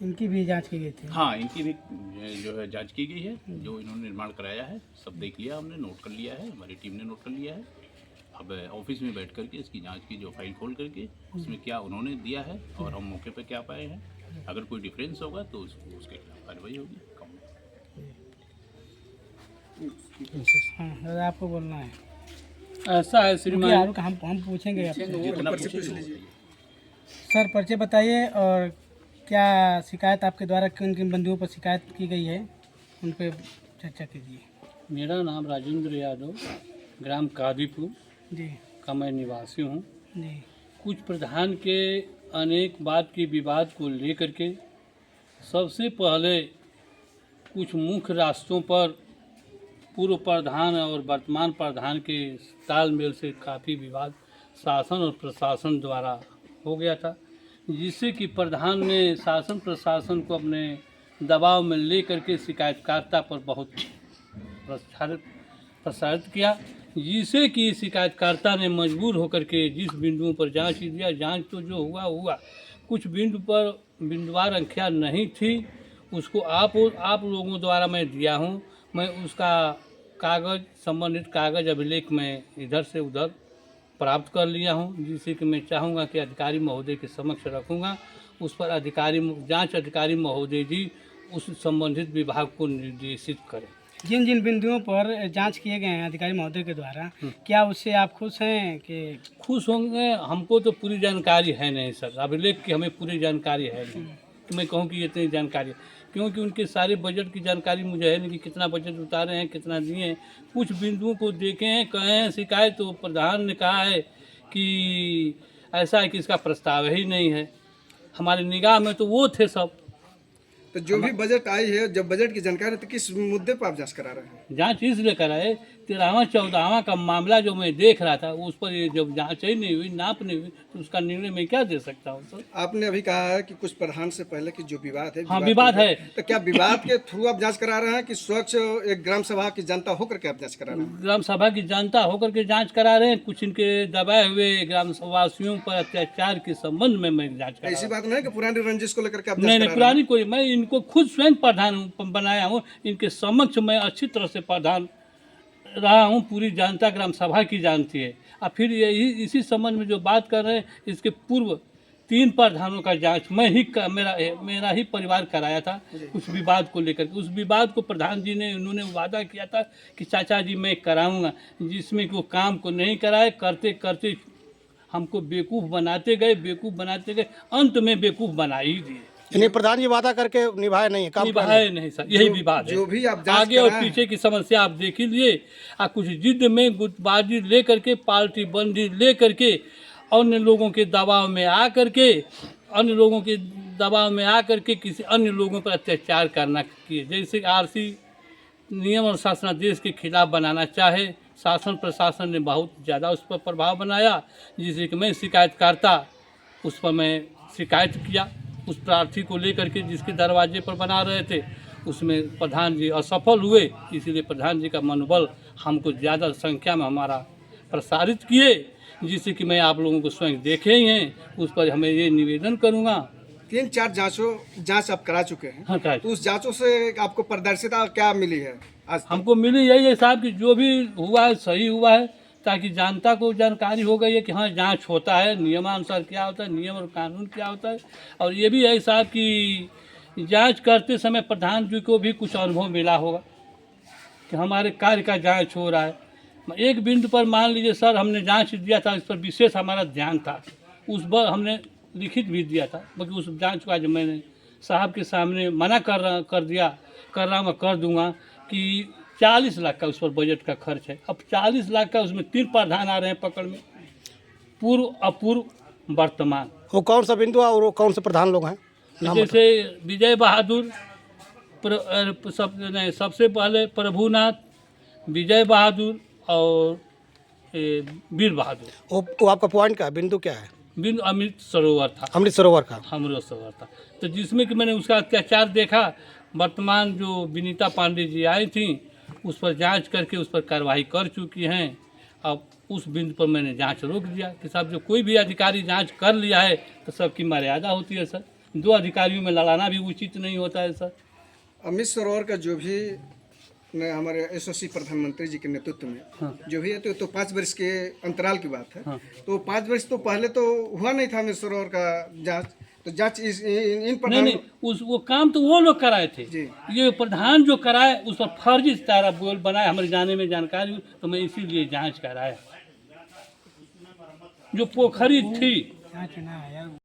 इनकी भी जांच की गई थी? हाँ, इनकी भी जो है जांच की गई है। जो इन्होंने निर्माण कराया है सब देख लिया, हमने नोट कर लिया है, हमारी टीम ने नोट कर लिया है। अब ऑफिस में बैठ करके इसकी जांच की, जो फाइल खोल करके उसमें क्या उन्होंने दिया है और हम मौके पर क्या पाए हैं, अगर कोई डिफरेंस होगा तो उसके खिलाफ कार्रवाई होगी। हाँ, दादा आपको बोलना है। ऐसा है श्रीमान, हम पूछेंगे आपसे। जितना पूछे सर परिचय बताइए और क्या शिकायत आपके द्वारा किन किन बंधुओं पर शिकायत की गई है उन पर चर्चा कीजिए। मेरा नाम राजेंद्र यादव, ग्राम कादीपुर जी का मैं निवासी हूँ। जी कुछ प्रधान के अनेक बात के विवाद को लेकर के सबसे पहले कुछ मुख्य रास्तों पर पूर्व प्रधान और वर्तमान प्रधान के तालमेल से काफ़ी विवाद शासन और प्रशासन द्वारा हो गया था, जिससे कि प्रधान ने शासन प्रशासन को अपने दबाव में लेकर के शिकायतकर्ता पर बहुत प्रसारित किया, जिससे कि शिकायतकर्ता ने मजबूर होकर के जिस बिंदुओं पर जांच दिया, जांच तो जो हुआ कुछ बिंदु पर बिंदुवार अंख्या नहीं थी, उसको आप लोगों द्वारा मैं दिया हूँ। मैं उसका कागज़, संबंधित कागज़ अभिलेख में इधर से उधर प्राप्त कर लिया हूँ, जिससे कि मैं चाहूँगा कि अधिकारी महोदय के समक्ष रखूँगा। उस पर जांच अधिकारी महोदय जी उस संबंधित विभाग को निर्देशित करें। जिन जिन बिंदुओं पर जांच किए गए हैं अधिकारी महोदय के द्वारा, क्या उससे आप खुश हैं कि? खुश होंगे, हमको तो पूरी जानकारी है नहीं सर, अभिलेख की हमें पूरी जानकारी है नहीं कि मैं कहूँ कि इतनी जानकारी, क्योंकि उनके सारे बजट की जानकारी मुझे है नहीं कि कितना बजट उतारे हैं, कितना दिए हैं। कुछ बिंदुओं को देखे हैं, कहे हैं शिकायत, तो प्रधान ने कहा है कि ऐसा है कि इसका प्रस्ताव ही नहीं है। हमारी निगाह में तो वो थे सब। तो जो भी बजट आई है, जब बजट की जानकारी, तो किस मुद्दे पर आप जांच करा रहे हैं? जांच इसलिए कराए 13वां 14वां का मामला जो मैं देख रहा था, उस पर ये जब जांच ही नहीं हुई, नाप नहीं हुई, तो उसका निर्णय मैं क्या दे सकता हूँ सर? आपने अभी कहा है कि कुछ प्रधान से पहले की जो विवाद है, हाँ, विवाद है। तो क्या विवाद के थ्रू आप जांच करा रहे हैं कि स्वच्छ एक ग्राम सभा की जनता होकर के आप जांच करा रहे हैं? ग्राम सभा की जनता होकर के जांच करा रहे हैं। कुछ इनके दबाए हुए ग्राम सभावासियों पर अत्याचार के संबंध में मैं जांच करा ऐसी बात नहीं है कि पुरानी रंजिश को लेकर के आप नहीं, पुरानी कोई, मैं इनको खुद स्वयं प्रधान बनाया हूँ, इनके समक्ष मैं अच्छी तरह से प्रधान रहा हूँ, पूरी जनता ग्राम सभा की जानती है। और फिर यही इसी संबंध में जो बात कर रहे हैं, इसके पूर्व 3 प्रधानों का जांच मेरा ही परिवार कराया था उस विवाद को लेकर। उस विवाद को प्रधान जी ने, उन्होंने वादा किया था कि चाचा जी मैं कराऊंगा, जिसमें कि वो काम को नहीं कराए, करते करते हमको बेवकूफ़ बनाते गए, अंत में बेवकूफ़ बना ही दिए। यानी प्रधान जी वादा करके निभाए नहीं, काम निभाए नहीं सर, यही विवाद है। जो भी आप जांच आगे और पीछे की समस्या आप देख ही लिए। कुछ जिद में गुटबाजी लेकर के, पार्टी बंदी लेकर के, अन्य लोगों के दबाव में आकर के किसी अन्य लोगों पर अत्याचार करना किए, जैसे आरसी नियम और शासनादेश के खिलाफ बनाना चाहे। शासन प्रशासन ने बहुत ज़्यादा उस पर प्रभाव बनाया, जिससे कि मैं शिकायतकर्ता, उस पर मैं शिकायत किया उस प्रार्थी को लेकर के, जिसके दरवाजे पर बना रहे थे। उसमें प्रधान जी असफल हुए, इसीलिए प्रधान जी का मनोबल हमको ज़्यादा संख्या में हमारा प्रसारित किए, जिससे कि मैं आप लोगों को स्वयं देखे ही हैं। उस पर हमें ये निवेदन करूँगा। 3-4 जांच आप करा चुके हैं। हाँ, तो उस जांचों से आपको पारदर्शिता क्या मिली है आज तक? हमको मिली यही है साहब कि जो भी हुआ है सही हुआ है, ताकि जनता को जानकारी हो गई है कि हाँ जांच होता है, नियमानुसार क्या होता है, नियम और कानून क्या होता है। और ये भी है साहब कि जांच करते समय प्रधान जी को भी कुछ अनुभव मिला होगा कि हमारे कार्य का जांच हो रहा है। एक बिंदु पर मान लीजिए सर, हमने जांच दिया था, इस पर विशेष हमारा ध्यान था, उस पर हमने लिखित भी दिया था, बाकी उस जांच का जो मैंने साहब के सामने मना कर रहा मैं कर दूंगा कि 40 लाख का उस पर बजट का खर्च है। अब 40 लाख का, उसमें 3 प्रधान आ रहे हैं पकड़ में, पूर्व, अपूर्व, वर्तमान। वो कौन सा बिंदु है और वो कौन से प्रधान लोग हैं? जैसे विजय बहादुर, सबसे पहले प्रभुनाथ, विजय बहादुर और वीर बहादुर। वो आपका पॉइंट क्या है, बिंदु क्या है? बिंदु अमृत सरोवर था, अमृत सरोवर का। अमृत सरोवर था। तो जिसमें कि मैंने उसका अत्याचार देखा। वर्तमान जो विनीता पांडे जी आई थी, उस पर जांच करके उस पर कार्रवाई कर चुकी हैं। अब उस बिंदु पर मैंने जांच रोक दिया कि साहब जो कोई भी अधिकारी जांच कर लिया है तो सबकी मर्यादा होती है सर। दो अधिकारियों में लड़ाना भी उचित नहीं होता है सर। अमित सरोवर का जो भी हमारे यशस्वी प्रधानमंत्री जी के नेतृत्व में जो भी है तो 5 वर्ष के अंतराल की बात है। तो 5 वर्ष तो पहले तो हुआ नहीं था अमित सरोवर का जांच, तो जांच इन प्रधान नहीं उस वो काम तो वो लोग कराए थे, ये प्रधान जो कराए उस पर फर्जी तारा बोल बनाए, हमारे जाने में जानकारी तो मैं इसीलिए जांच कराया। जो पोखरी थी जांच ना है यार।